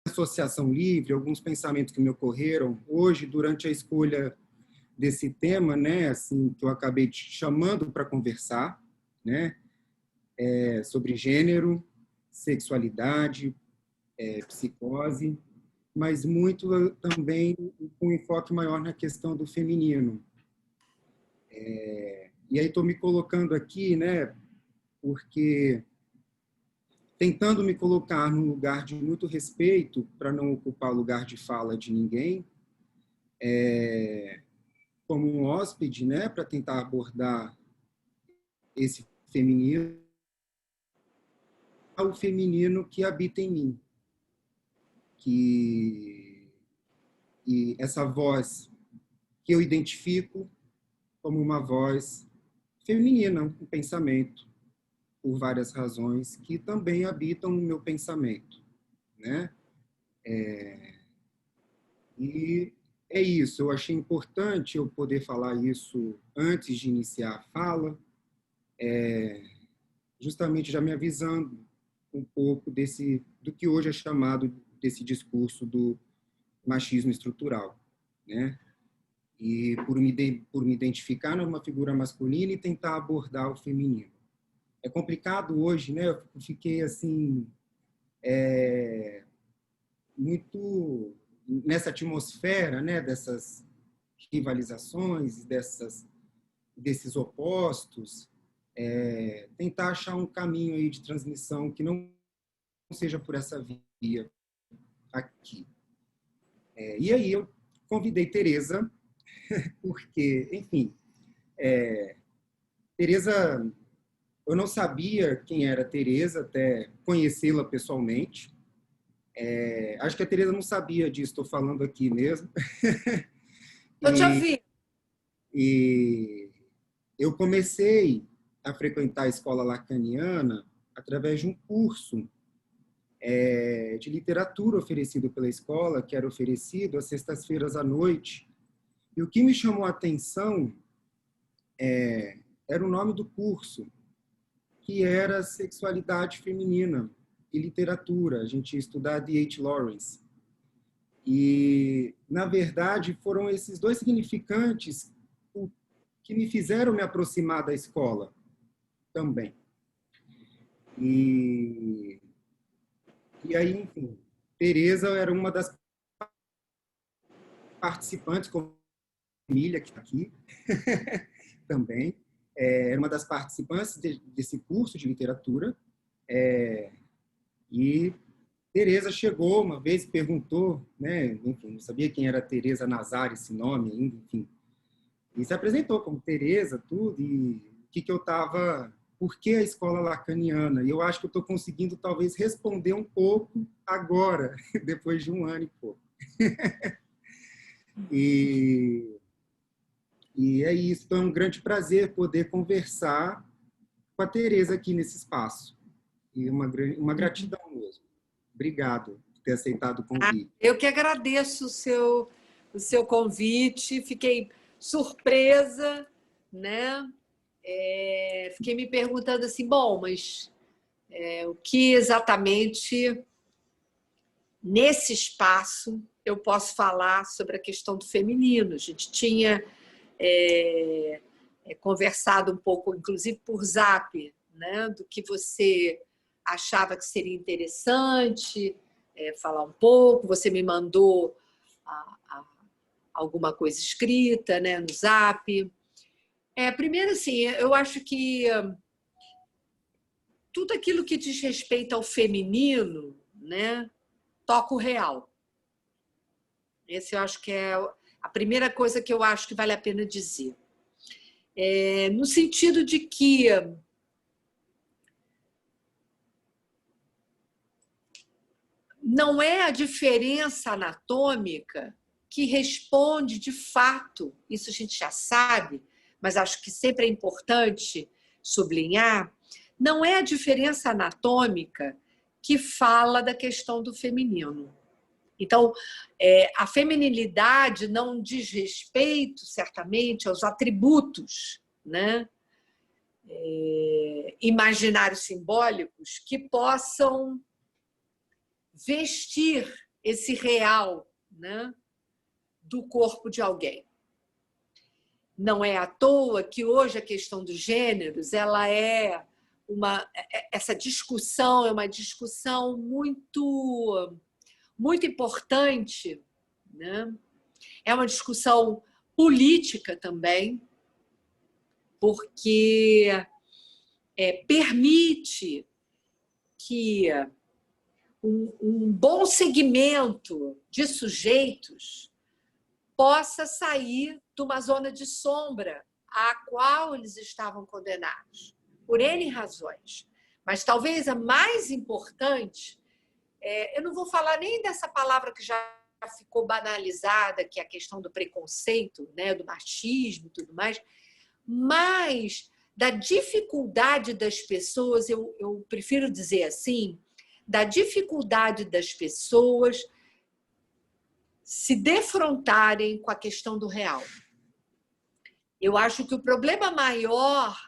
associação livre, alguns pensamentos que me ocorreram hoje durante a escolha desse tema, né, assim, que eu acabei te chamando para conversar, né, sobre gênero, sexualidade, psicose, mas muito também com um enfoque maior na questão do feminino. E aí estou me colocando aqui, né, porque tentando me colocar num lugar de muito respeito, para não ocupar o lugar de fala de ninguém, como um hóspede, né, para tentar abordar esse feminino, o feminino que habita em mim, e essa voz que eu identifico como uma voz feminina, um pensamento, por várias razões, que também habitam no meu pensamento, né? E é isso, eu achei importante eu poder falar isso antes de iniciar a fala, justamente já me avisando um pouco do que hoje é chamado desse discurso do machismo estrutural, né? E por me identificar numa figura masculina e tentar abordar o feminino. É complicado hoje, né? Eu fiquei assim muito nessa atmosfera, né? Dessas rivalizações, desses opostos, tentar achar um caminho aí de transmissão que não seja por essa via aqui. E aí eu convidei Tereza, porque, enfim, Tereza, eu não sabia quem era Tereza até conhecê-la pessoalmente. Acho que a Tereza não sabia disso, estou falando aqui mesmo. Eu te ouvi. E eu comecei a frequentar a escola lacaniana através de um curso de literatura oferecido pela escola, que era oferecido às sextas-feiras à noite. E o que me chamou a atenção era o nome do curso, que era Sexualidade Feminina e Literatura. A gente ia estudar D.H. Lawrence. E, na verdade, foram esses dois significantes que me fizeram me aproximar da escola também. E aí, enfim, Tereza era uma das participantes, com a família que está aqui também, era uma das participantes desse curso de literatura, e Tereza chegou uma vez e perguntou, né, enfim, não sabia quem era Tereza Nazari, esse nome ainda, enfim, e se apresentou como Tereza, tudo, e o que eu estava... Por que a escola lacaniana? E eu acho que eu estou conseguindo, talvez, responder um pouco agora, depois de um ano e pouco. E é isso. Então, é um grande prazer poder conversar com a Tereza aqui nesse espaço. E uma gratidão mesmo. Obrigado por ter aceitado o convite. Eu que agradeço o seu convite, fiquei surpresa, né? Fiquei me perguntando assim, bom, mas o que exatamente nesse espaço eu posso falar sobre a questão do feminino? A gente tinha conversado um pouco, inclusive por Zap, né, do que você achava que seria interessante falar um pouco. Você me mandou alguma coisa escrita, né, no Zap. Primeiro, assim, eu acho que tudo aquilo que diz respeito ao feminino, né, toca o real. Esse eu acho que é a primeira coisa que eu acho que vale a pena dizer. No sentido de que não é a diferença anatômica que responde de fato, isso a gente já sabe, mas acho que sempre é importante sublinhar, não é a diferença anatômica que fala da questão do feminino. Então, a feminilidade não diz respeito, certamente, aos atributos, né, imaginários simbólicos que possam vestir esse real, né, do corpo de alguém. Não é à toa que hoje a questão dos gêneros, essa discussão é uma discussão muito, muito importante, né? É uma discussão política também, porque permite que um bom segmento de sujeitos possa sair de uma zona de sombra à qual eles estavam condenados, por N razões. Mas talvez a mais importante, eu não vou falar nem dessa palavra que já ficou banalizada, que é a questão do preconceito, né, do machismo e tudo mais, mas da dificuldade das pessoas, eu prefiro dizer assim, da dificuldade das pessoas se defrontarem com a questão do real. Eu acho que o problema maior,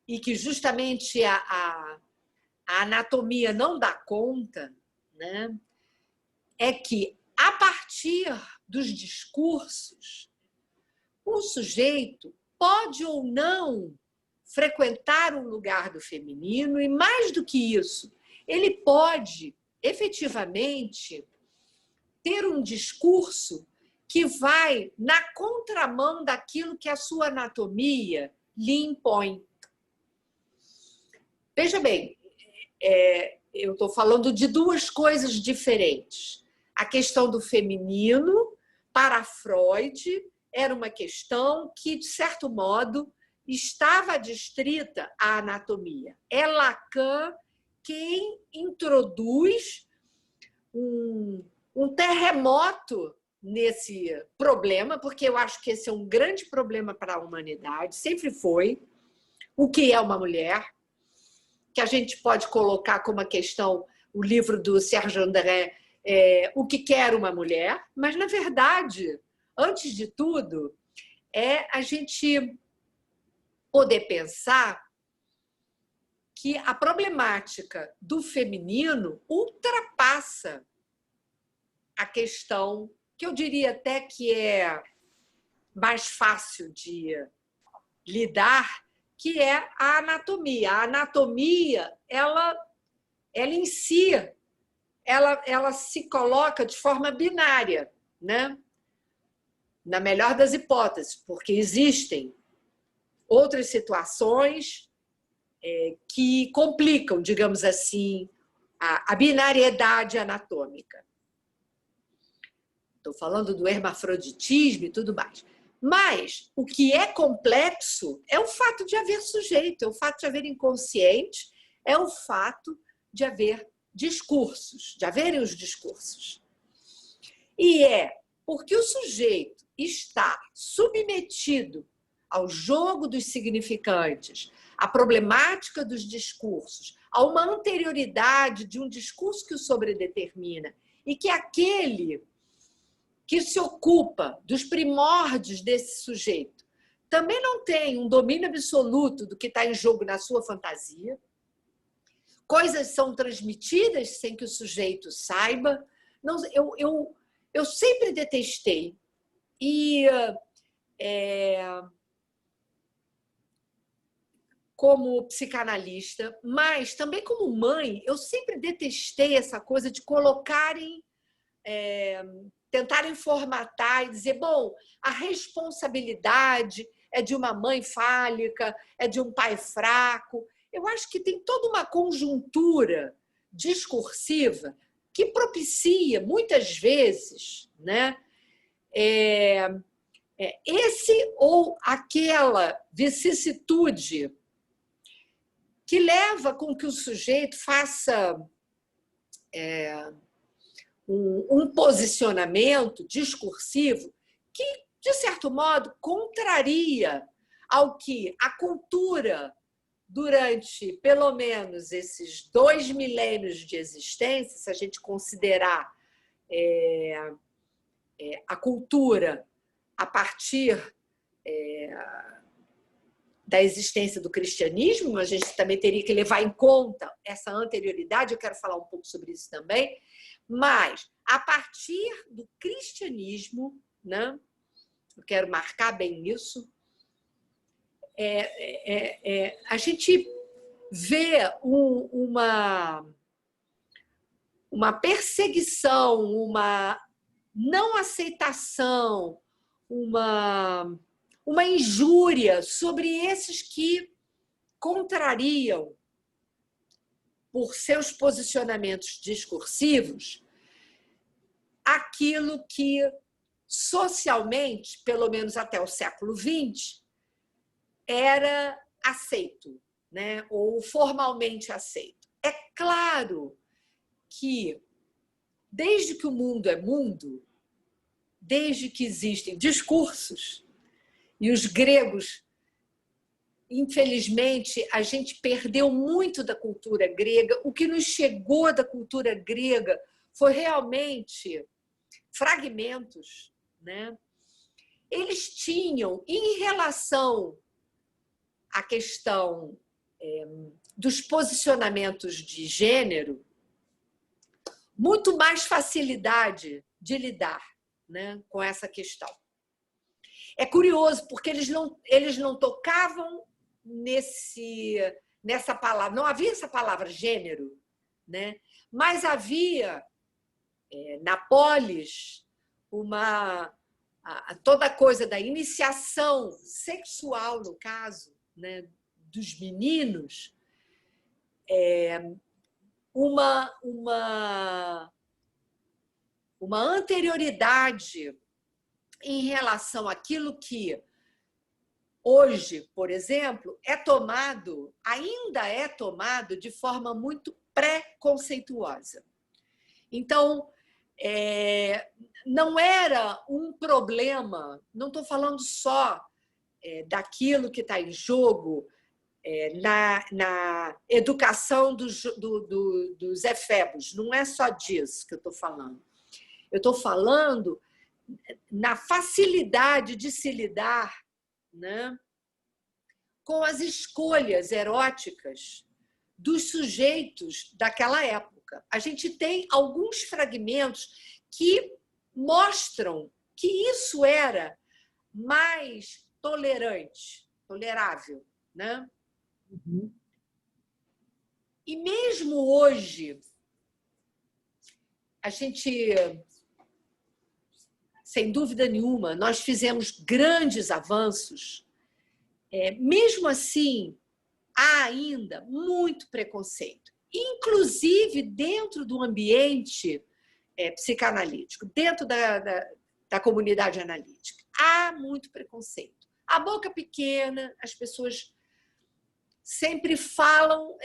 e que justamente a anatomia não dá conta, né, é que, a partir dos discursos, o sujeito pode ou não frequentar um lugar do feminino, e, mais do que isso, ele pode, efetivamente, ter um discurso que vai na contramão daquilo que a sua anatomia lhe impõe. Veja bem, eu estou falando de duas coisas diferentes. A questão do feminino, para Freud, era uma questão que, de certo modo, estava adstrita à anatomia. É Lacan quem introduz um terremoto nesse problema, porque eu acho que esse é um grande problema para a humanidade, sempre foi. O que é uma mulher? Que a gente pode colocar como a questão, o livro do Serge André, O que quer uma mulher, mas, na verdade, antes de tudo, é a gente poder pensar que a problemática do feminino ultrapassa a questão, que eu diria até que é mais fácil de lidar, que é a anatomia. A anatomia, ela em si, ela se coloca de forma binária, né? Na melhor das hipóteses, porque existem outras situações que complicam, digamos assim, a binariedade anatômica. Estou falando do hermafroditismo e tudo mais. Mas o que é complexo é o fato de haver sujeito, é o fato de haver inconsciente, é o fato de haver discursos, de haverem os discursos. E é porque o sujeito está submetido ao jogo dos significantes, à problemática dos discursos, a uma anterioridade de um discurso que o sobredetermina, e que aquele que se ocupa dos primórdios desse sujeito também não tem um domínio absoluto do que está em jogo na sua fantasia. Coisas são transmitidas sem que o sujeito saiba. Não, eu sempre detestei. E como psicanalista, mas também como mãe, eu sempre detestei essa coisa de colocarem, tentarem formatar e dizer, bom, a responsabilidade é de uma mãe fálica, é de um pai fraco. Eu acho que tem toda uma conjuntura discursiva que propicia, muitas vezes, né, esse ou aquela vicissitude que leva com que o sujeito faça um posicionamento discursivo que, de certo modo, contraria ao que a cultura, durante pelo menos esses 2 milênios de existência, se a gente considerar a cultura a partir da existência do cristianismo, a gente também teria que levar em conta essa anterioridade, eu quero falar um pouco sobre isso também, mas a partir do cristianismo, né, eu quero marcar bem isso, a gente vê uma perseguição, uma não aceitação, uma injúria sobre esses que contrariam, por seus posicionamentos discursivos, aquilo que socialmente, pelo menos até o século XX, era aceito, né? Ou formalmente aceito. É claro que, desde que o mundo é mundo, desde que existem discursos, e os gregos, infelizmente, a gente perdeu muito da cultura grega, o que nos chegou da cultura grega foi realmente fragmentos, né? Eles tinham, em relação à questão dos posicionamentos de gênero, muito mais facilidade de lidar, né, com essa questão. É curioso, porque eles não tocavam nessa palavra, não havia essa palavra gênero, né? Mas havia, na polis, toda a coisa da iniciação sexual, no caso, né, dos meninos, uma anterioridade em relação àquilo que hoje, por exemplo, ainda é tomado de forma muito preconceituosa. Então, não era um problema, não estou falando só daquilo que está em jogo na educação dos efebos, não é só disso que eu estou falando. Eu estou falando na facilidade de se lidar, né, com as escolhas eróticas dos sujeitos daquela época. A gente tem alguns fragmentos que mostram que isso era mais tolerável, né? Uhum. E mesmo hoje, a gente, sem dúvida nenhuma, nós fizemos grandes avanços. Mesmo assim, há ainda muito preconceito, inclusive dentro do ambiente psicanalítico, dentro da comunidade analítica. Há muito preconceito. A boca pequena, as pessoas sempre falam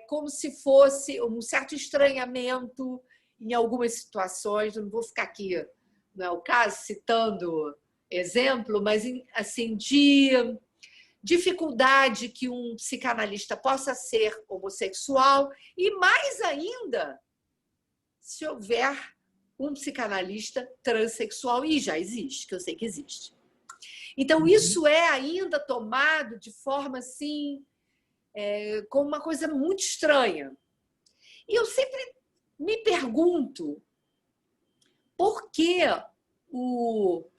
como se fosse um certo estranhamento em algumas situações. Eu não vou ficar aqui, não é o caso, citando exemplo, mas assim, de dificuldade que um psicanalista possa ser homossexual e, mais ainda, se houver um psicanalista transexual, e já existe, que eu sei que existe. Então, isso é ainda tomado de forma assim, como uma coisa muito estranha. E eu sempre me pergunto por que o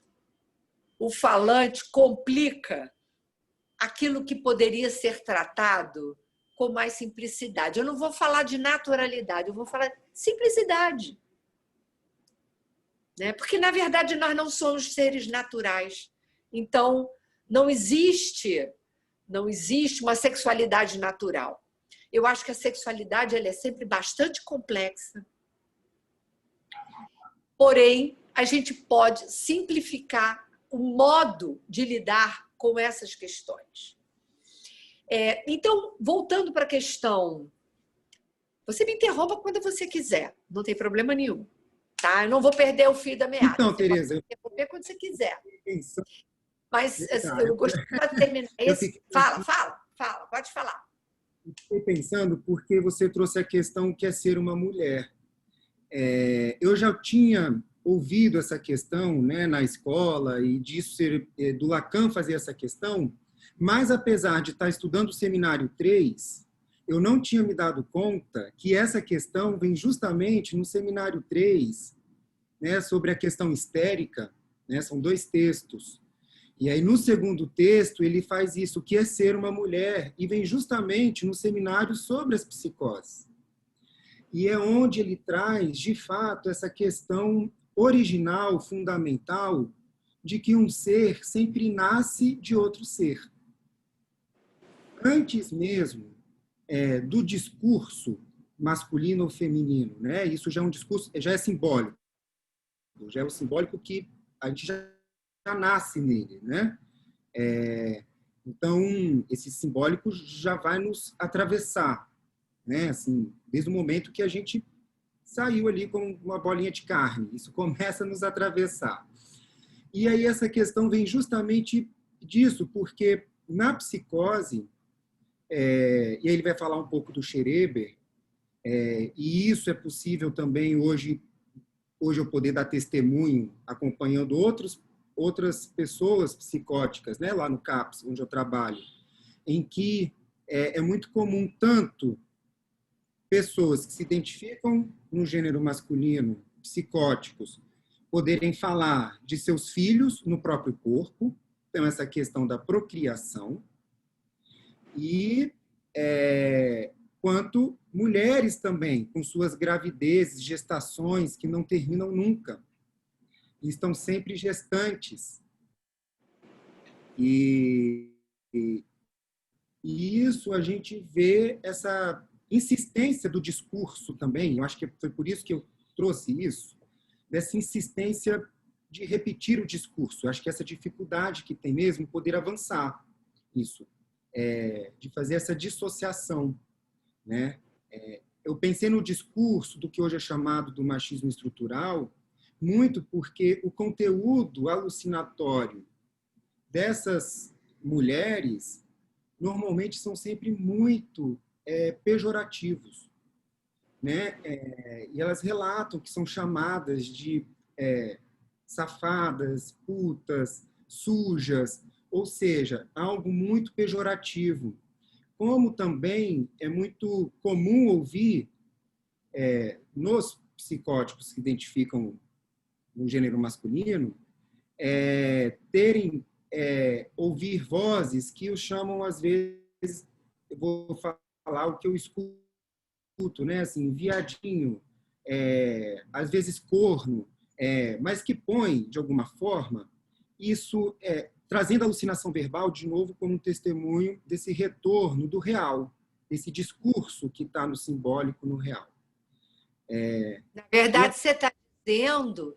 falante complica aquilo que poderia ser tratado com mais simplicidade. Eu não vou falar de naturalidade, eu vou falar de simplicidade. Né? Porque, na verdade, nós não somos seres naturais. Então, não existe uma sexualidade natural. Eu acho que a sexualidade ela é sempre bastante complexa. Porém, a gente pode simplificar o modo de lidar com essas questões. Então, voltando para a questão, você me interrompa quando você quiser, não tem problema nenhum. Tá? Eu não vou perder o fio da meada. Então, você Tereza, pode interromper quando você quiser. Pensando... Mas eu gostaria de terminar esse... Fala, pode falar. Fiquei pensando porque você trouxe a questão que é ser uma mulher. Eu já tinha ouvido essa questão, né, na escola, e disso do Lacan fazer essa questão, Mas, apesar de estar estudando o seminário 3, eu não tinha me dado conta que essa questão vem justamente no seminário 3, né, sobre a questão histérica, né, são 2 textos. E aí, no segundo texto, ele faz isso, o que é ser uma mulher, e vem justamente no seminário sobre as psicoses. E é onde ele traz, de fato, essa questão original, fundamental, de que um ser sempre nasce de outro ser. Antes mesmo do discurso masculino ou feminino, né? Isso já é um discurso, já é simbólico. Já é o simbólico que a gente já nasce nele, né? Então, esse simbólico já vai nos atravessar, né? Assim, desde o momento que a gente saiu ali com uma bolinha de carne, isso começa a nos atravessar. E aí essa questão vem justamente disso, porque na psicose, e aí ele vai falar um pouco do Schreber, e isso é possível também hoje eu poder dar testemunho acompanhando outras pessoas psicóticas, né, lá no CAPS, onde eu trabalho, em que é muito comum tanto pessoas que se identificam no gênero masculino, psicóticos, poderem falar de seus filhos no próprio corpo, então essa questão da procriação, e quanto mulheres também, com suas gravidezes, gestações que não terminam nunca, e estão sempre gestantes. E isso a gente vê essa insistência do discurso também, eu acho que foi por isso que eu trouxe isso, dessa insistência de repetir o discurso. Eu acho que essa dificuldade que tem mesmo poder avançar isso, de fazer essa dissociação, né? Eu pensei no discurso do que hoje é chamado do machismo estrutural, muito porque o conteúdo alucinatório dessas mulheres normalmente são sempre muito pejorativos, né? E elas relatam que são chamadas de safadas, putas, sujas, ou seja, algo muito pejorativo. Como também é muito comum ouvir nos psicóticos que identificam no gênero masculino, ouvir vozes que os chamam, às vezes, eu vou falar o que eu escuto, né? Assim, viadinho, às vezes corno, mas que põe, de alguma forma, isso trazendo a alucinação verbal, de novo, como um testemunho desse retorno do real, desse discurso que está no simbólico, no real. Na verdade, você está dizendo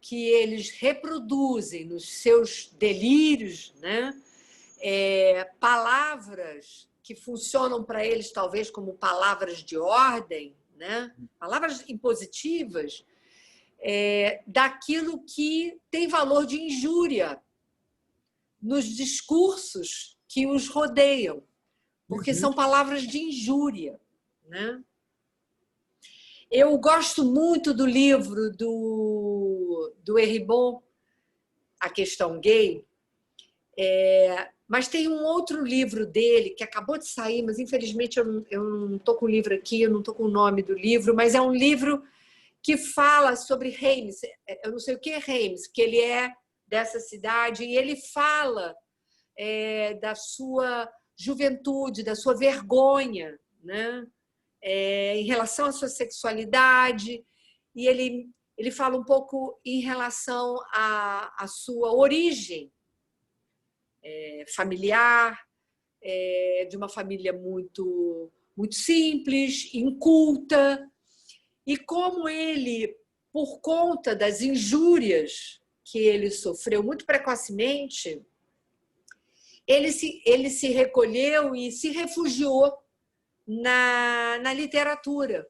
que eles reproduzem nos seus delírios, né, palavras que funcionam para eles talvez como palavras de ordem, né, palavras impositivas, daquilo que tem valor de injúria nos discursos que os rodeiam, porque são palavras de injúria, né? Eu gosto muito do livro do Eribon, A Questão Gay, mas tem um outro livro dele que acabou de sair, mas infelizmente eu não estou com o livro aqui, eu não estou com o nome do livro, mas é um livro que fala sobre Reims. Eu não sei o que é Reims, que ele é dessa cidade, e ele fala da sua juventude, da sua vergonha, né? Em relação à sua sexualidade, e ele fala um pouco em relação à sua origem familiar, de uma família muito, muito simples, inculta, e como ele, por conta das injúrias que ele sofreu muito precocemente, ele se recolheu e se refugiou na literatura,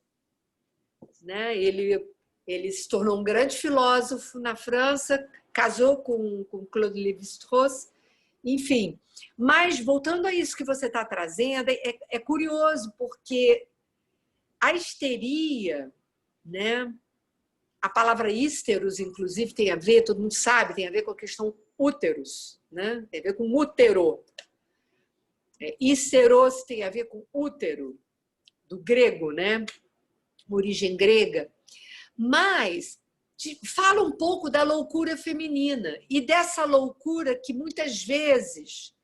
né? Ele se tornou um grande filósofo na França, casou com Claude Lévi-Strauss, enfim. Mas, voltando a isso que você está trazendo, é curioso, porque a histeria, né? A palavra hísteros, inclusive, tem a ver, todo mundo sabe, tem a ver com a questão úteros, né? Tem a ver com útero. Íceros tem a ver com útero, do grego, né? Origem grega. Mas fala um pouco da loucura feminina e dessa loucura que muitas vezes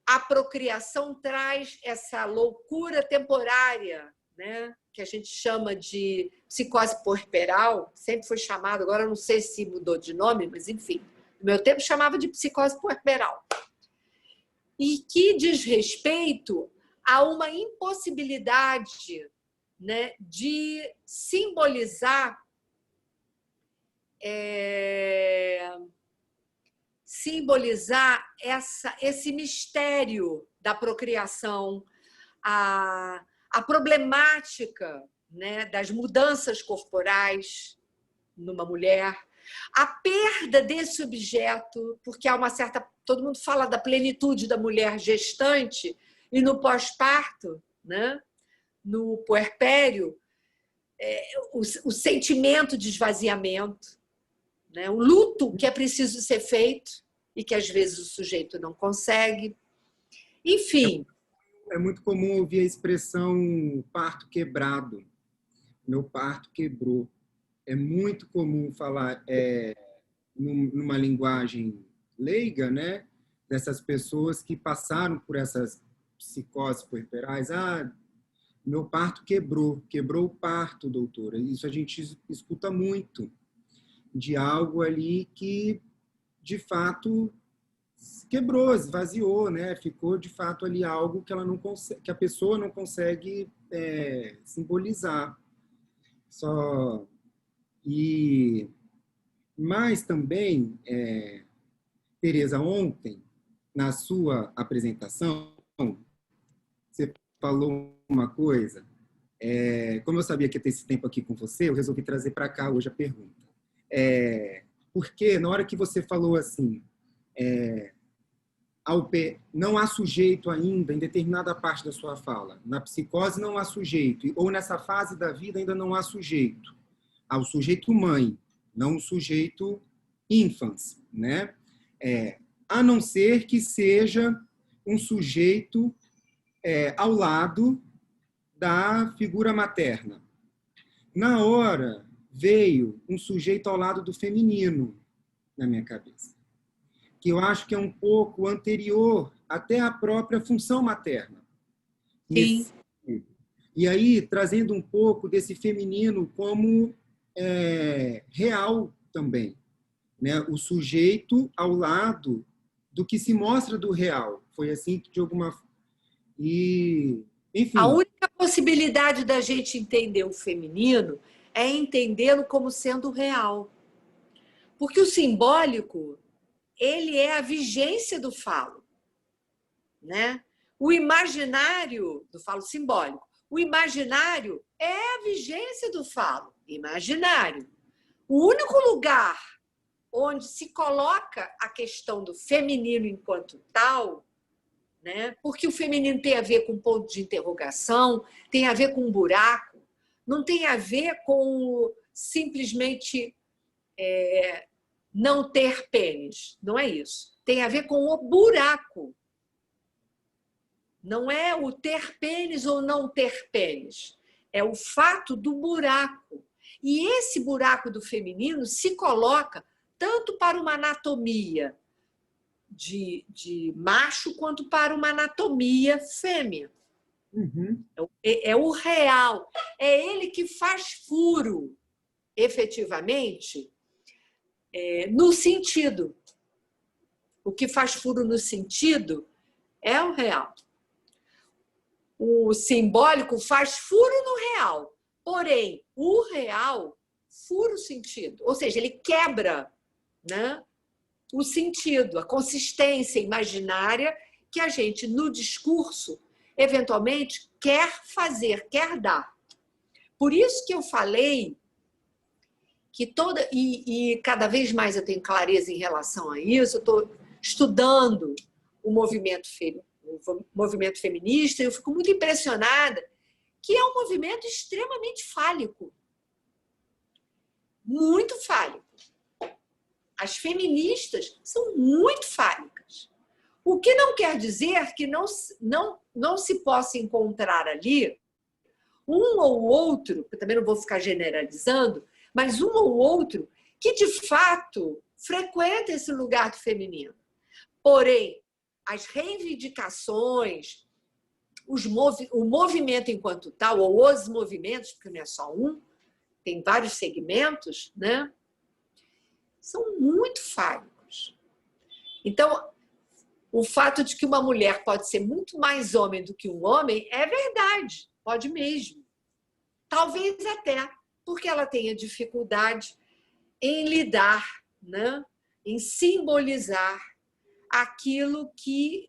a procriação traz essa loucura temporária, né? Que a gente chama de psicose puerperal, sempre foi chamado, agora não sei se mudou de nome, mas enfim, no meu tempo chamava de psicose puerperal. E que diz respeito a uma impossibilidade, né, de simbolizar esse mistério da procriação, a problemática, né, das mudanças corporais numa mulher, a perda desse objeto, porque há uma certa... Todo mundo fala da plenitude da mulher gestante e no pós-parto, né, no puerpério, o sentimento de esvaziamento, né, o luto que é preciso ser feito e que às vezes o sujeito não consegue. Enfim. É muito comum ouvir a expressão parto quebrado. Meu parto quebrou. É muito comum falar numa linguagem leiga, né? Dessas pessoas que passaram por essas psicoses puerperais. Meu parto quebrou o parto, doutora. Isso a gente escuta muito, de algo ali que, de fato, quebrou, esvaziou, né? Ficou, de fato, ali algo que ela não consegue, que a pessoa não consegue simbolizar. Mas também, Tereza, ontem, na sua apresentação, você falou uma coisa. Como eu sabia que ia ter esse tempo aqui com você, eu resolvi trazer para cá hoje a pergunta. Porque na hora que você falou assim, não há sujeito ainda em determinada parte da sua fala, na psicose não há sujeito, ou nessa fase da vida ainda não há sujeito. Há o sujeito mãe, não o sujeito infans, né? A não ser que seja um sujeito ao lado da figura materna. Na hora, veio um sujeito ao lado do feminino na minha cabeça, que eu acho que é um pouco anterior até à própria função materna. Sim. E aí, trazendo um pouco desse feminino como real também, né? O sujeito ao lado do que se mostra do real. Foi assim que, de alguma... enfim. A única possibilidade da gente entender o feminino é entendê-lo como sendo real. Porque o simbólico, ele é a vigência do falo, né? O imaginário do falo simbólico. O imaginário é a vigência do falo imaginário. O único lugar onde se coloca a questão do feminino enquanto tal, né? Porque o feminino tem a ver com ponto de interrogação, tem a ver com um buraco, não tem a ver com simplesmente não ter pênis. Não é isso. Tem a ver com o buraco. Não é o ter pênis ou não ter pênis. É o fato do buraco. E esse buraco do feminino se coloca tanto para uma anatomia de macho quanto para uma anatomia fêmea. Uhum. É o real. É ele que faz furo, efetivamente, no sentido. O que faz furo no sentido é o real. O simbólico faz furo no real. Porém, o real fura o sentido. Ou seja, ele quebra, né, o sentido, a consistência imaginária que a gente, no discurso, eventualmente, quer fazer, quer dar. Por isso que eu falei que e cada vez mais eu tenho clareza em relação a isso, eu estou estudando o movimento feminista, e eu fico muito impressionada que é um movimento extremamente fálico. Muito fálico. As feministas são muito fálicas. O que não quer dizer que não se possa encontrar ali um ou outro, eu também não vou ficar generalizando, mas um ou outro que, de fato, frequenta esse lugar do feminino. Porém, as reivindicações, o movimento enquanto tal, ou os movimentos, porque não é só um, tem vários segmentos, né? São muito fálicos. Então, o fato de que uma mulher pode ser muito mais homem do que um homem é verdade, pode mesmo. Talvez até porque ela tenha dificuldade em lidar, né? Em simbolizar aquilo que,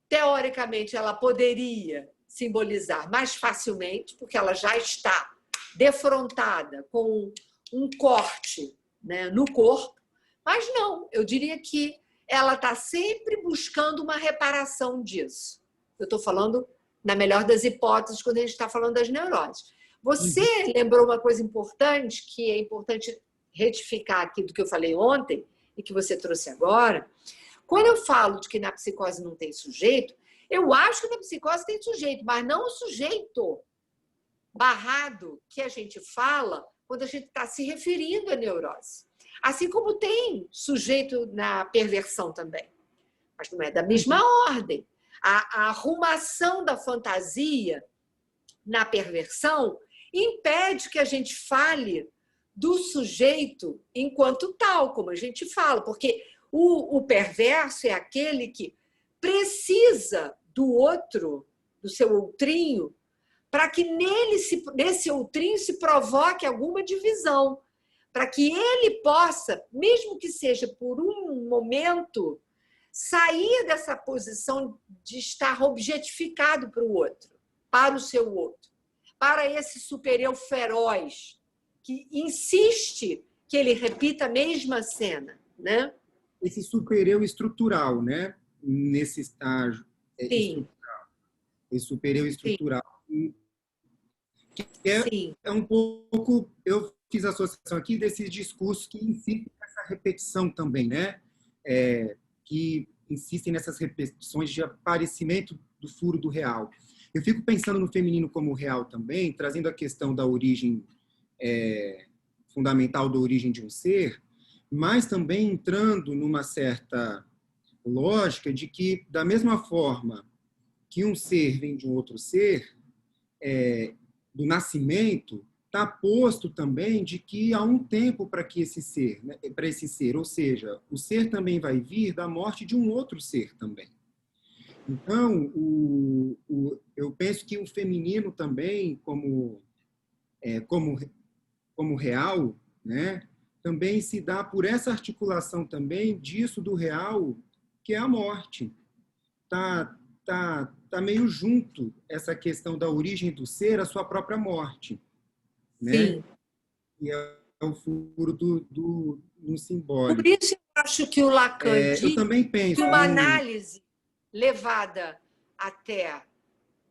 teoricamente, ela poderia simbolizar mais facilmente, porque ela já está defrontada com um corte, né, no corpo, mas não, eu diria que ela está sempre buscando uma reparação disso. Eu estou falando, na melhor das hipóteses, quando a gente está falando das neuroses. Você lembrou uma coisa importante, que é importante retificar aqui do que eu falei ontem e que você trouxe agora. Quando eu falo de que na psicose não tem sujeito, eu acho que na psicose tem sujeito, mas não o sujeito barrado que a gente fala quando a gente está se referindo à neurose. Assim como tem sujeito na perversão também, mas não é da mesma ordem. A arrumação da fantasia na perversão impede que a gente fale do sujeito enquanto tal, como a gente fala, porque o perverso é aquele que precisa do outro, do seu outrinho, para que nesse outrinho se provoque alguma divisão, para que ele possa, mesmo que seja por um momento, sair dessa posição de estar objetificado para o outro, para o seu outro, para esse super-eu feroz, que insiste que ele repita a mesma cena, né? Esse super-eu estrutural, né? Nesse estágio. Sim. Esse super-eu estrutural. Sim. É um pouco... Eu fiz a associação aqui desses discursos que insistem nessa repetição também, né? Que insistem nessas repetições de aparecimento do furo do real. Eu fico pensando no feminino como real também, trazendo a questão da origem fundamental da origem de um ser, mas também entrando numa certa lógica de que, da mesma forma que um ser vem de um outro ser, do nascimento, está posto também de que há um tempo para que esse ser, né, para esse ser, ou seja, o ser também vai vir da morte de um outro ser também. Então, eu penso que o feminino também, como real, né, também se dá por essa articulação também disso do real, que é a morte. Tá meio junto essa questão da origem do ser, a sua própria morte, né? Sim. E é o furo do simbólico. Por isso eu acho que o Lacan diz eu também penso que uma análise levada até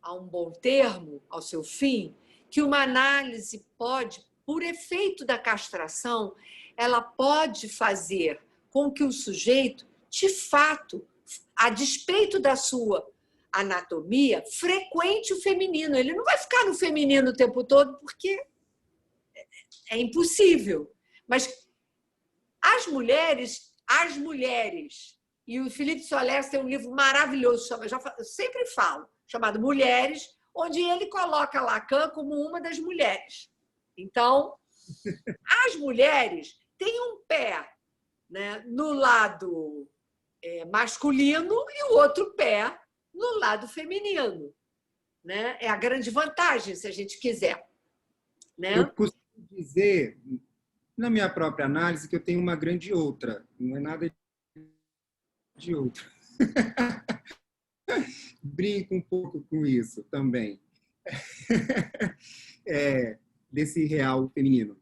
a um bom termo, ao seu fim, que uma análise pode, por efeito da castração, ela pode fazer com que o sujeito, de fato, a despeito da sua anatomia, frequente o feminino. Ele não vai ficar no feminino o tempo todo, porque é impossível. Mas as mulheres, e o Felipe Solers tem um livro maravilhoso, eu sempre falo, chamado Mulheres, onde ele coloca Lacan como uma das mulheres. Então, as mulheres têm um pé, né, no lado masculino e o outro pé no lado feminino, né? É a grande vantagem, se a gente quiser. Né? Eu costumo dizer, na minha própria análise, que eu tenho uma grande outra. Não é nada de outra. Brinco um pouco com isso também. Desse real feminino.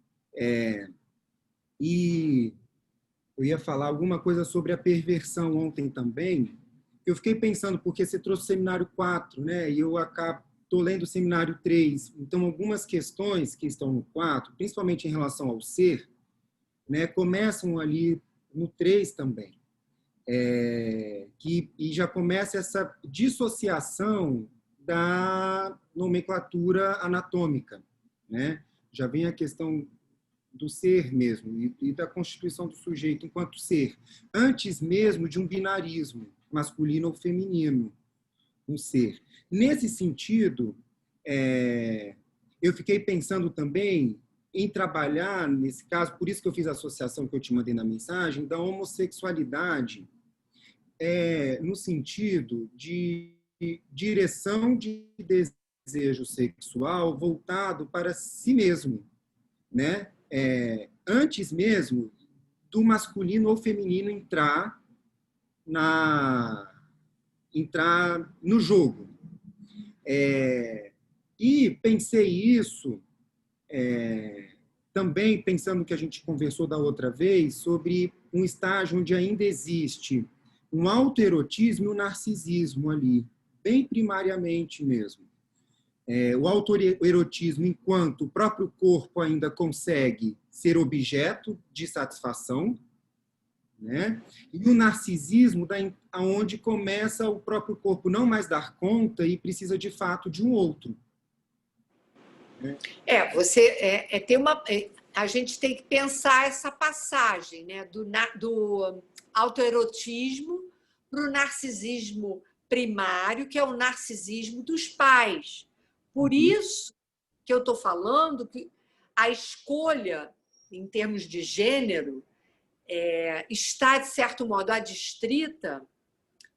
E eu ia falar alguma coisa sobre a perversão ontem também. Eu fiquei pensando, porque você trouxe o seminário 4, né? E eu estou lendo o seminário 3. Então, algumas questões que estão no 4, principalmente em relação ao ser, né, começam ali no 3 também. E já começa essa dissociação da nomenclatura anatômica, né? Já vem a questão do ser mesmo e da constituição do sujeito enquanto ser, antes mesmo de um binarismo, masculino ou feminino, um ser. Nesse sentido, eu fiquei pensando também em trabalhar, nesse caso, por isso que eu fiz a associação que eu te mandei na mensagem, da homossexualidade no sentido de direção de desejo sexual voltado para si mesmo, né? Antes mesmo do masculino ou feminino entrar no jogo. E pensei isso também pensando no que a gente conversou da outra vez sobre um estágio onde ainda existe um autoerotismo e um narcisismo ali, bem primariamente mesmo. O autoerotismo enquanto o próprio corpo ainda consegue ser objeto de satisfação, né? E o narcisismo, onde começa o próprio corpo não mais dar conta e precisa, de fato, de um outro. Né? A gente tem que pensar essa passagem, né? do autoerotismo para o narcisismo primário, que é o narcisismo dos pais. Por isso que eu estou falando que a escolha, em termos de gênero, está, de certo modo, adstrita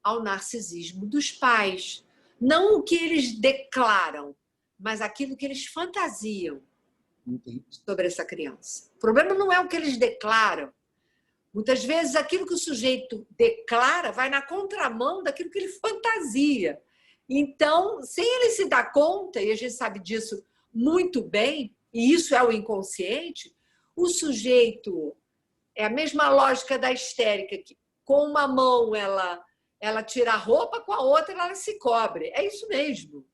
ao narcisismo dos pais. Não o que eles declaram, mas aquilo que eles fantasiam sobre essa criança. O problema não é o que eles declaram. Muitas vezes, aquilo que o sujeito declara vai na contramão daquilo que ele fantasia. Então, sem ele se dar conta, e a gente sabe disso muito bem, e isso é o inconsciente, o sujeito... É a mesma lógica da histérica, que com uma mão ela tira a roupa, com a outra ela se cobre. É isso mesmo.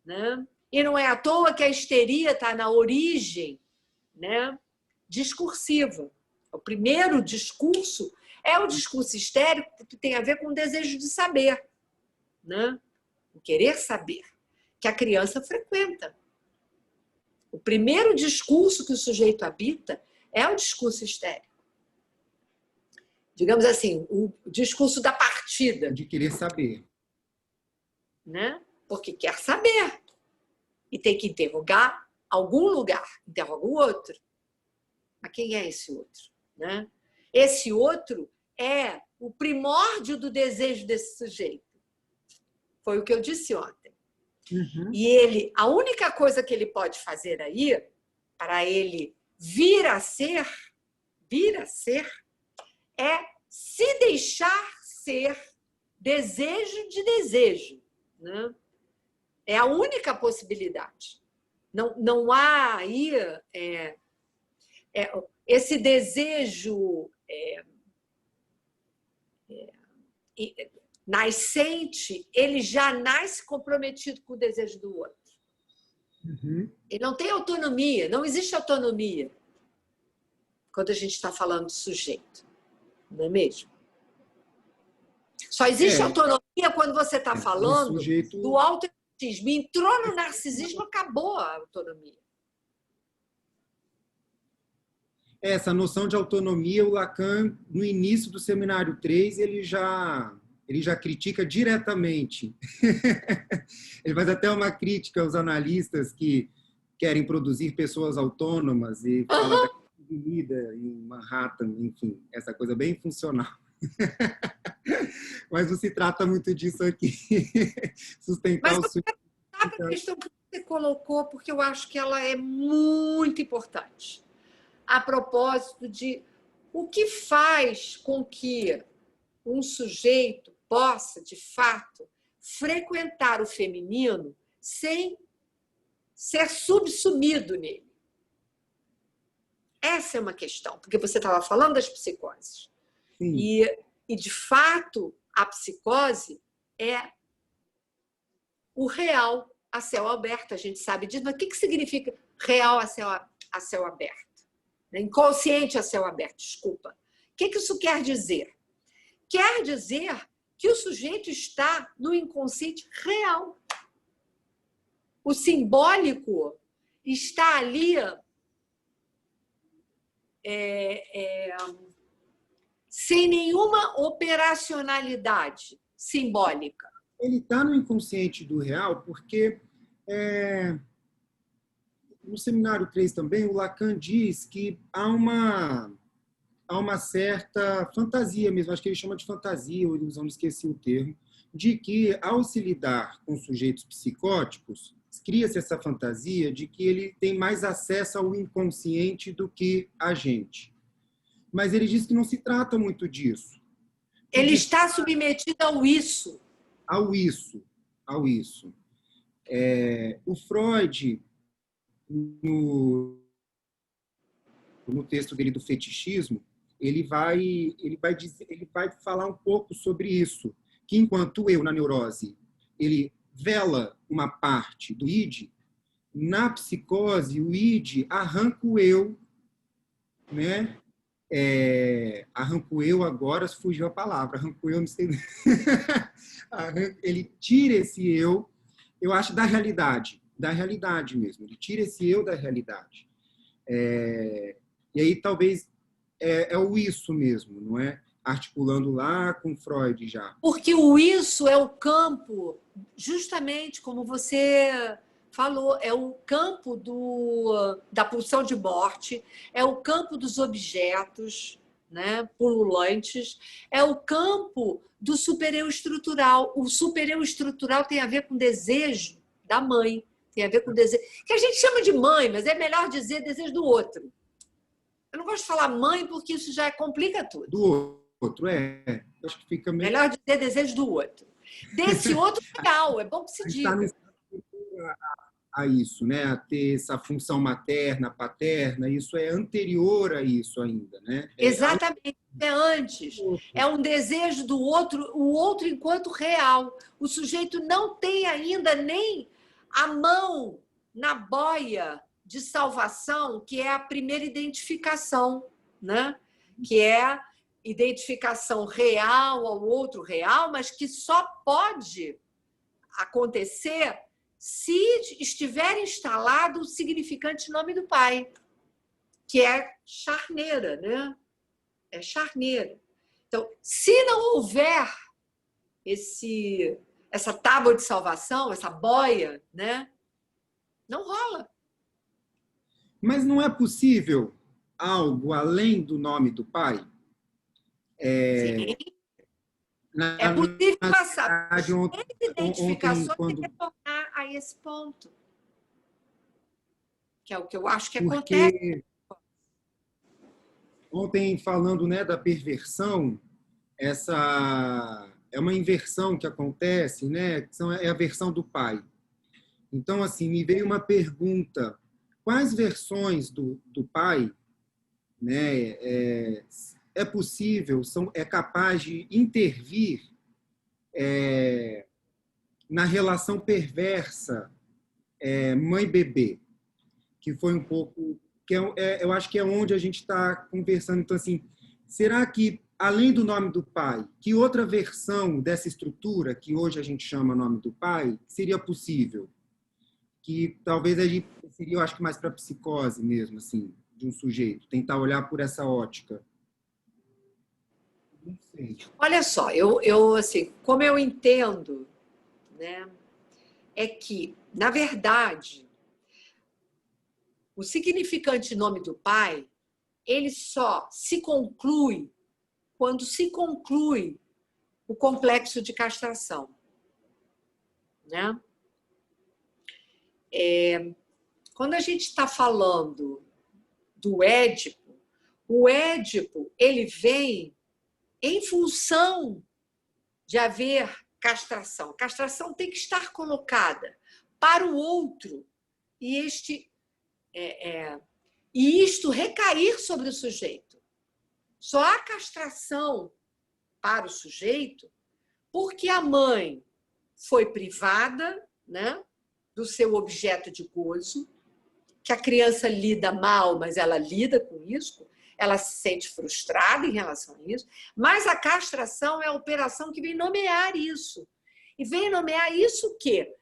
Né? E não é à toa que a histeria está na origem, né, discursiva. O primeiro discurso é o discurso histérico, que tem a ver com o desejo de saber, né? O querer saber, que a criança frequenta. O primeiro discurso que o sujeito habita é o discurso histérico. Digamos assim, o discurso da partida. De querer saber. Né? Porque quer saber. E tem que interrogar algum lugar. Interroga o outro. Mas quem é esse outro? Né? Esse outro é o primórdio do desejo desse sujeito. Foi o que eu disse ontem. Uhum. E a única coisa que ele pode fazer aí, para ele vir a ser, é se deixar ser desejo de desejo. Né? É a única possibilidade. Não há aí esse desejo nascente, ele já nasce comprometido com o desejo do outro. Uhum. Ele não tem autonomia, não existe autonomia quando a gente está falando do sujeito. Não é mesmo? Só existe autonomia quando você está falando do autoerotismo. Entrou no narcisismo, acabou a autonomia. Essa noção de autonomia, o Lacan, no início do Seminário 3, ele já critica diretamente. Ele faz até uma crítica aos analistas que querem produzir pessoas autônomas e fala da vida em Manhattan, enfim, essa coisa bem funcional. Mas não se trata muito disso aqui. Sustentar Mas a questão que você colocou, porque eu acho que ela é muito importante. A propósito de o que faz com que um sujeito possa, de fato, frequentar o feminino sem ser subsumido nele. Essa é uma questão, porque você estava falando das psicoses. E, de fato, a psicose é o real a céu aberto, a gente sabe disso. Mas o que significa real a céu aberto? Inconsciente a céu aberto, desculpa. O que isso quer dizer? quer dizer que o sujeito está no inconsciente real. O simbólico está ali sem nenhuma operacionalidade simbólica. Ele está no inconsciente do real porque no seminário 3 também, o Lacan diz que há uma certa fantasia mesmo, acho que ele chama de fantasia, ou ilusão, esqueci o termo, de que, ao se lidar com sujeitos psicóticos, cria-se essa fantasia de que ele tem mais acesso ao inconsciente do que a gente. Mas ele diz que não se trata muito disso. Ele está submetido ao isso. Ao isso. O Freud, no texto dele do fetichismo, ele vai falar um pouco sobre isso, que enquanto eu, na neurose, ele vela uma parte do id, na psicose, o id arranca o eu, né? Arranca o eu agora, fugiu a palavra, arranca o eu, não sei. Ele tira esse eu acho, da realidade mesmo, ele tira esse eu da realidade. E aí talvez é o isso mesmo, não é? Articulando lá com Freud já. Porque o isso é o campo, justamente como você falou, é o campo da pulsão de morte, é o campo dos objetos, né, pululantes, é o campo do supereu estrutural. O supereu estrutural tem a ver com desejo da mãe, tem a ver com desejo, que a gente chama de mãe, mas é melhor dizer desejo do outro. Eu não gosto de falar mãe porque isso já complica tudo. Do outro, acho que fica melhor dizer desejo do outro. Desse outro real, é bom que se diga. A isso, né? A ter essa função materna, paterna, isso é anterior a isso ainda, né? Exatamente, é antes. É um desejo do outro, o outro enquanto real. O sujeito não tem ainda nem a mão na boia de salvação, que é a primeira identificação, né? Que é a identificação real ao outro real, mas que só pode acontecer se estiver instalado o significante nome do pai, que é charneira, né? É charneira. Então, se não houver essa tábua de salvação, essa boia, né? Não rola. Mas não é possível algo além do nome do pai? Sim. É possível passar por identificações e retornar a esse ponto. Que é o que eu acho que acontece. Ontem, falando, né, da perversão, essa é uma inversão que acontece, né? É a versão do pai. Então, assim, me veio uma pergunta: quais versões do pai, né, é possível, é capaz de intervir na relação perversa mãe-bebê, que foi um pouco, eu acho que é onde a gente está conversando. Então, assim, será que, além do nome do pai, que outra versão dessa estrutura, que hoje a gente chama nome do pai, seria possível? Que talvez a gente seria, eu acho que mais para psicose mesmo, assim, de um sujeito, tentar olhar por essa ótica. Não sei. Olha só, eu assim, como eu entendo, né, é que, na verdade, o significante nome do pai, ele só se conclui quando se conclui o complexo de castração, né? Quando a gente está falando do Édipo, o Édipo ele vem em função de haver castração. Castração tem que estar colocada para o outro e isto recair sobre o sujeito. Só há castração para o sujeito porque a mãe foi privada, né, do seu objeto de gozo, que a criança lida mal, mas ela lida com isso. ela se sente frustrada em relação a isso, mas a castração é a operação que vem nomear isso. E vem nomear isso que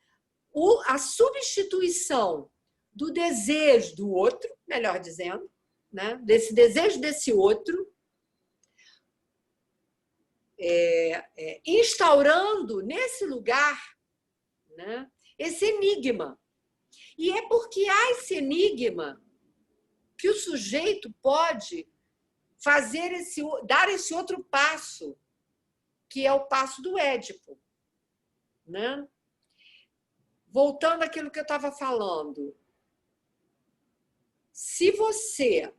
a substituição do desejo do outro, melhor dizendo, né? Desse desejo desse outro, instaurando nesse lugar, né, esse enigma. E é porque há esse enigma que o sujeito pode dar esse outro passo, que é o passo do Édipo, né? Voltando àquilo que eu estava falando, se você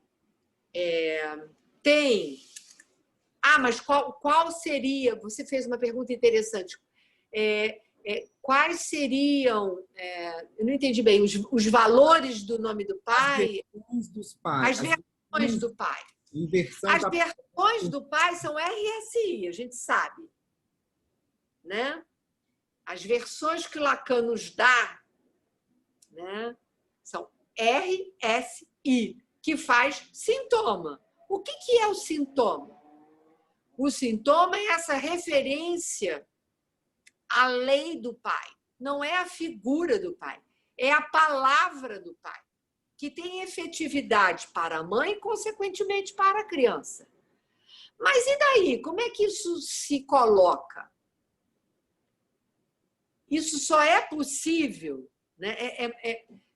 tem... mas qual seria... Você fez uma pergunta interessante. Quais seriam... eu não entendi bem. Os valores do nome do pai? As versões dos pais. As versões do pai. As versões do pai são RSI, a gente sabe, né? As versões que Lacan nos dá, né, são RSI, que faz sintoma. O que é o sintoma? O sintoma é essa referência à lei do pai. Não é a figura do pai, é a palavra do pai, que tem efetividade para a mãe e, consequentemente, para a criança. Mas e daí? Como é que isso se coloca? Isso só é possível, né?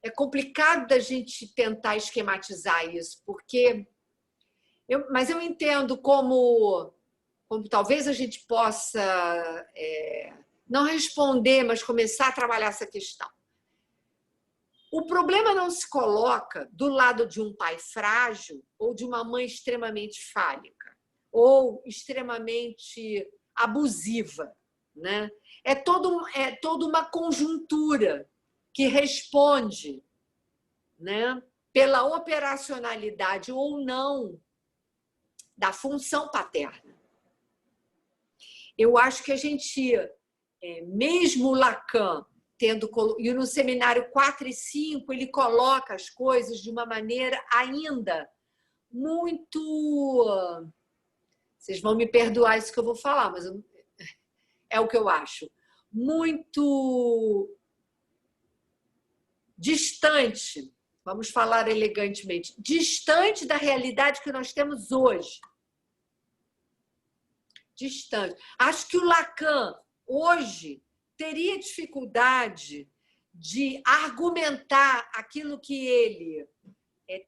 É complicado da gente tentar esquematizar isso, porque... Mas eu entendo como talvez a gente possa não responder, mas começar a trabalhar essa questão. O problema não se coloca do lado de um pai frágil ou de uma mãe extremamente fálica ou extremamente abusiva, né? É toda uma conjuntura que responde, né, pela operacionalidade ou não da função paterna. Eu acho que a gente, mesmo Lacan, e no seminário 4 e 5, ele coloca as coisas de uma maneira ainda muito... Vocês vão me perdoar isso que eu vou falar, mas é o que eu acho. Muito distante, vamos falar elegantemente, distante da realidade que nós temos hoje. Distante. Acho que o Lacan, hoje, teria dificuldade de argumentar aquilo que ele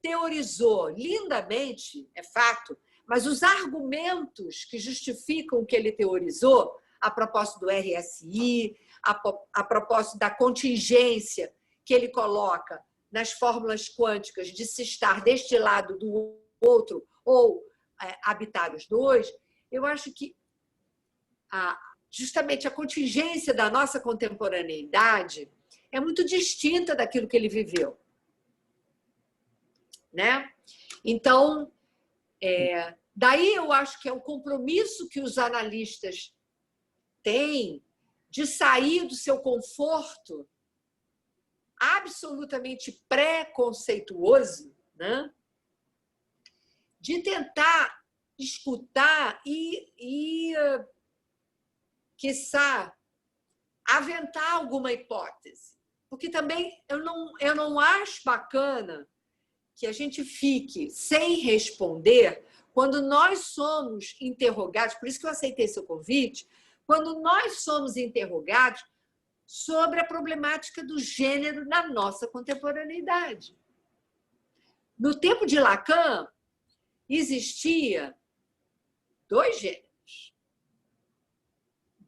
teorizou lindamente, é fato, mas os argumentos que justificam o que ele teorizou, a propósito do RSI, a propósito da contingência que ele coloca nas fórmulas quânticas de se estar deste lado do outro ou habitar os dois, eu acho que justamente a contingência da nossa contemporaneidade é muito distinta daquilo que ele viveu, né? Então, daí eu acho que é o compromisso que os analistas têm de sair do seu conforto absolutamente preconceituoso, né? De tentar escutar e quiçá, aventar alguma hipótese. Porque também eu não acho bacana que a gente fique sem responder quando nós somos interrogados, por isso que eu aceitei seu convite, quando nós somos interrogados sobre a problemática do gênero na nossa contemporaneidade. No tempo de Lacan, existia 2 gêneros.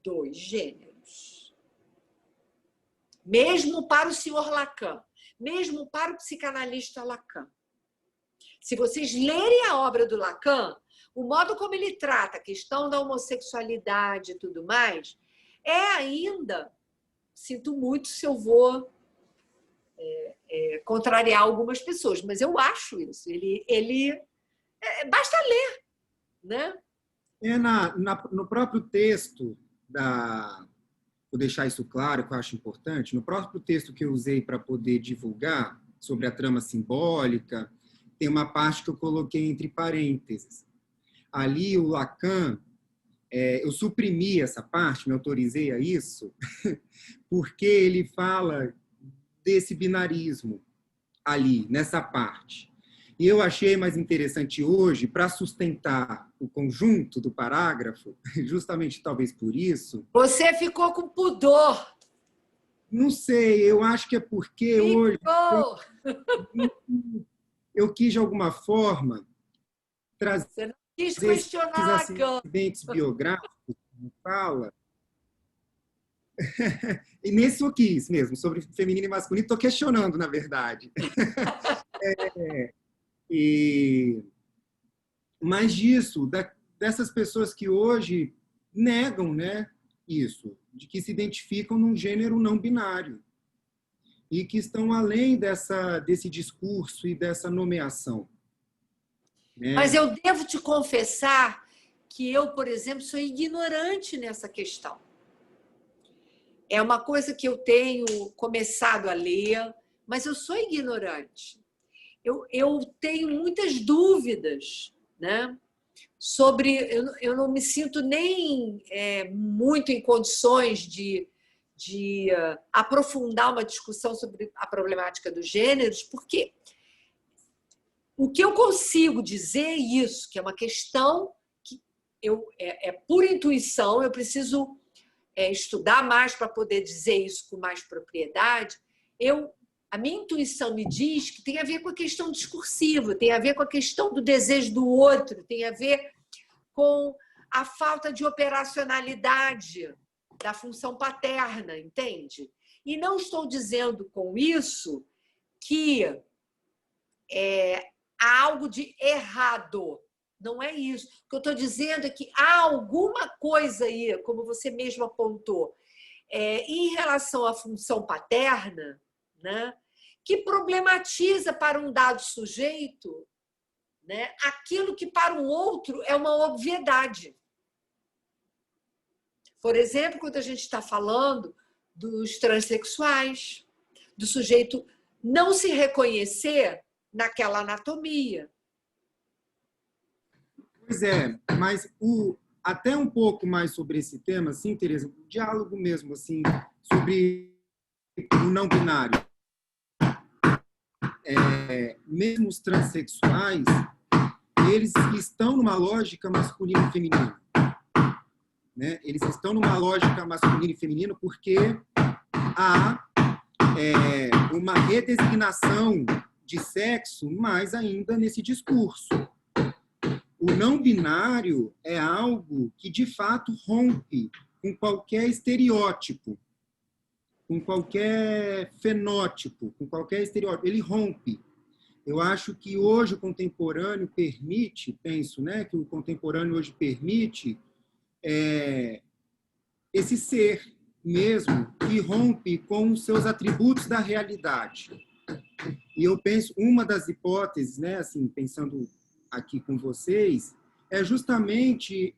2 gêneros. Mesmo para o senhor Lacan, mesmo para o psicanalista Lacan. Se vocês lerem a obra do Lacan, o modo como ele trata a questão da homossexualidade e tudo mais, ainda, sinto muito se eu vou contrariar algumas pessoas, mas eu acho isso. Basta ler, né? No próprio texto vou deixar isso claro, que eu acho importante, no próprio texto que eu usei para poder divulgar sobre a trama simbólica, tem uma parte que eu coloquei entre parênteses. Ali, o Lacan, eu suprimi essa parte, me autorizei a isso, porque ele fala desse binarismo ali, nessa parte. E eu achei mais interessante hoje, para sustentar o conjunto do parágrafo, justamente talvez por isso... Você ficou com pudor. Não sei, eu acho que é porque hoje eu quis, de alguma forma, trazer Você não quis esses questionar Lacan. acidentes biográficos, como fala, e nesse eu quis mesmo, sobre feminino e masculino, estou questionando, na verdade. Mas disso, dessas pessoas que hoje negam, né, isso, de que se identificam num gênero não binário e que estão além desse discurso e dessa nomeação. Né? Mas eu devo te confessar que eu, por exemplo, sou ignorante nessa questão. É uma coisa que eu tenho começado a ler, mas eu sou ignorante. Eu tenho muitas dúvidas, né? Sobre... Eu não me sinto nem muito em condições de aprofundar uma discussão sobre a problemática dos gêneros, porque o que eu consigo dizer é isso, que é uma questão que por intuição, eu preciso estudar mais para poder dizer isso com mais propriedade. A minha intuição me diz que tem a ver com a questão discursiva, tem a ver com a questão do desejo do outro, tem a ver com a falta de operacionalidade da função paterna, entende? E não estou dizendo com isso que há algo de errado. Não é isso. O que eu estou dizendo é que há alguma coisa aí, como você mesmo apontou, em relação à função paterna, né, que problematiza para um dado sujeito, né, aquilo que para um outro é uma obviedade. Por exemplo, quando a gente está falando dos transexuais, do sujeito não se reconhecer naquela anatomia. Pois é, mas até um pouco mais sobre esse tema, assim, Tereza, um diálogo mesmo, assim, sobre o não binário. Mesmo os transexuais, eles estão numa lógica masculina e feminina. Né? Eles estão numa lógica masculina e feminina porque há uma redesignação de sexo, mais ainda nesse discurso. O não binário é algo que, de fato, rompe com qualquer estereótipo, com qualquer fenótipo, com qualquer estereótipo. Ele rompe. Eu acho que hoje o contemporâneo permite, penso, né, que o contemporâneo hoje permite esse ser mesmo que rompe com os seus atributos da realidade. E eu penso, uma das hipóteses, né, assim, pensando aqui com vocês, é justamente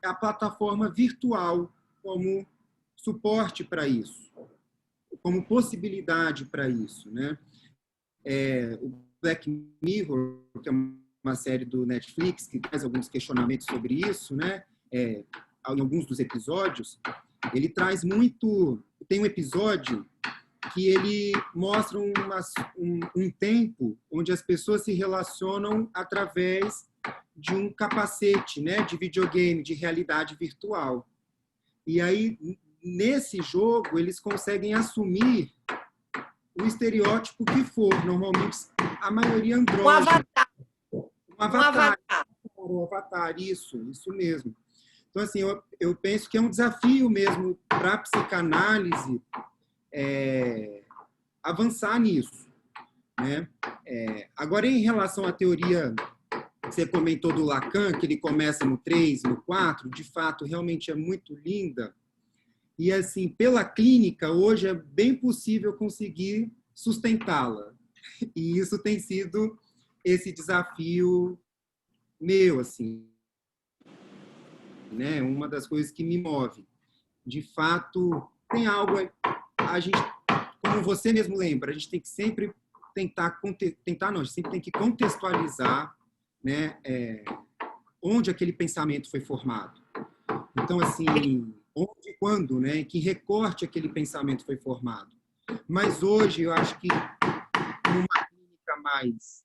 a plataforma virtual como suporte para isso, como possibilidade para isso, né? O Black Mirror, que é uma série do Netflix que faz alguns questionamentos sobre isso, né? Em alguns dos episódios, ele traz muito... Tem um episódio que ele mostra um tempo onde as pessoas se relacionam através de um capacete, né, de videogame, de realidade virtual. E aí, nesse jogo, eles conseguem assumir o estereótipo que for, normalmente a maioria andrógena. Um avatar. Um avatar, isso mesmo. Então, assim, eu penso que é um desafio mesmo para a psicanálise avançar nisso. Né? Agora, em relação à teoria que você comentou do Lacan, que ele começa no 3, no 4, de fato, realmente é muito linda. E, assim, pela clínica, hoje é bem possível conseguir sustentá-la. E isso tem sido esse desafio meu, assim, né? Uma das coisas que me move. De fato, tem algo... A gente, como você mesmo lembra, a gente tem que sempre tentar não, a gente sempre tem que contextualizar, né, onde aquele pensamento foi formado. Então, assim, onde e quando, né, em que recorte aquele pensamento foi formado. Mas hoje, eu acho que numa clínica mais...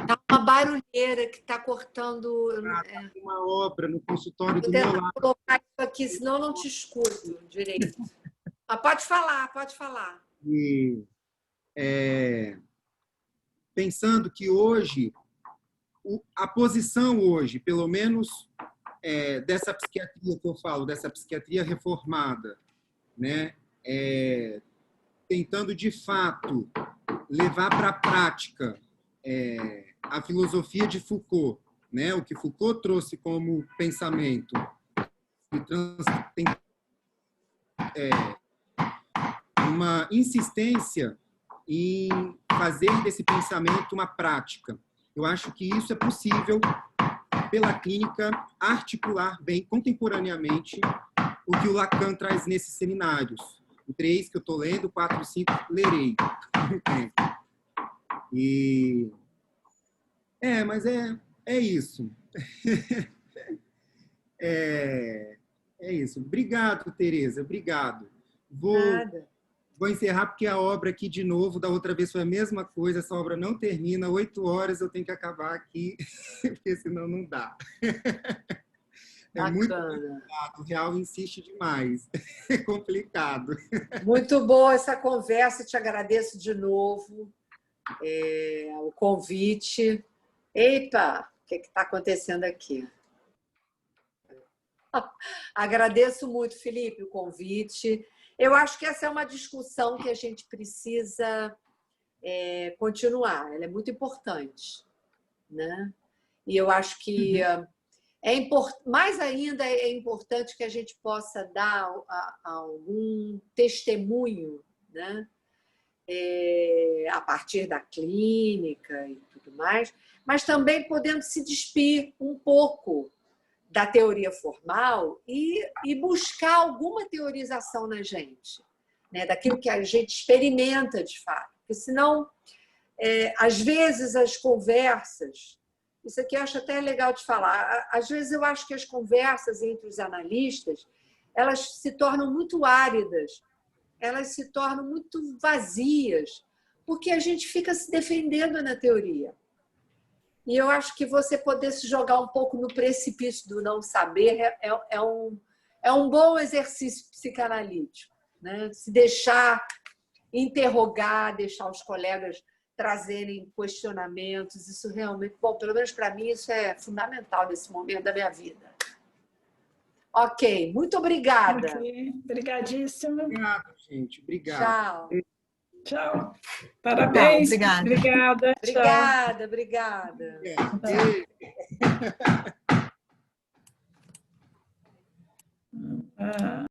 Tá uma barulheira que está cortando... Uma obra no consultório Vou do meu tentar lado. colocar isso aqui, senão eu não te escuto direito. Mas pode falar, pode falar. E, pensando que hoje, a posição hoje, pelo menos dessa psiquiatria que eu falo, dessa psiquiatria reformada, né, tentando de fato levar para a prática a filosofia de Foucault, né, o que Foucault trouxe como pensamento, tem uma insistência em fazer desse pensamento uma prática. Eu acho que isso é possível pela clínica articular bem contemporaneamente o que o Lacan traz nesses seminários. O 3 que eu estou lendo, o 4 e 5 lerei. E mas é isso. É isso. Obrigado, Tereza. Obrigado. Vou encerrar porque a obra aqui, de novo, da outra vez foi a mesma coisa. Essa obra não termina. 8 horas eu tenho que acabar aqui, porque senão não dá. É muito complicado. O Real insiste demais. É complicado. Muito boa essa conversa. Te agradeço de novo o convite. Eita, o que está acontecendo aqui? Agradeço muito, Felipe, o convite. Eu acho que essa é uma discussão que a gente precisa continuar. Ela é muito importante, né? E eu acho que mais ainda é importante que a gente possa dar algum testemunho, né? A partir da clínica e tudo mais, mas também podendo se despir um pouco da teoria formal e buscar alguma teorização na gente, né? Daquilo que a gente experimenta de fato. Porque senão, às vezes, as conversas... Isso aqui eu acho até legal de falar. Às vezes eu acho que as conversas entre os analistas, elas se tornam muito áridas, elas se tornam muito vazias, porque a gente fica se defendendo na teoria. E eu acho que você poder se jogar um pouco no precipício do não saber é um bom exercício psicanalítico, né? Se deixar interrogar, deixar os colegas trazerem questionamentos, isso realmente, bom, pelo menos para mim, isso é fundamental nesse momento da minha vida. Ok, muito obrigada. Okay. Obrigadíssima. Obrigado, gente. Obrigado. Tchau. Tchau. Parabéns. Tchau, Obrigada. Obrigada, obrigada. Tchau.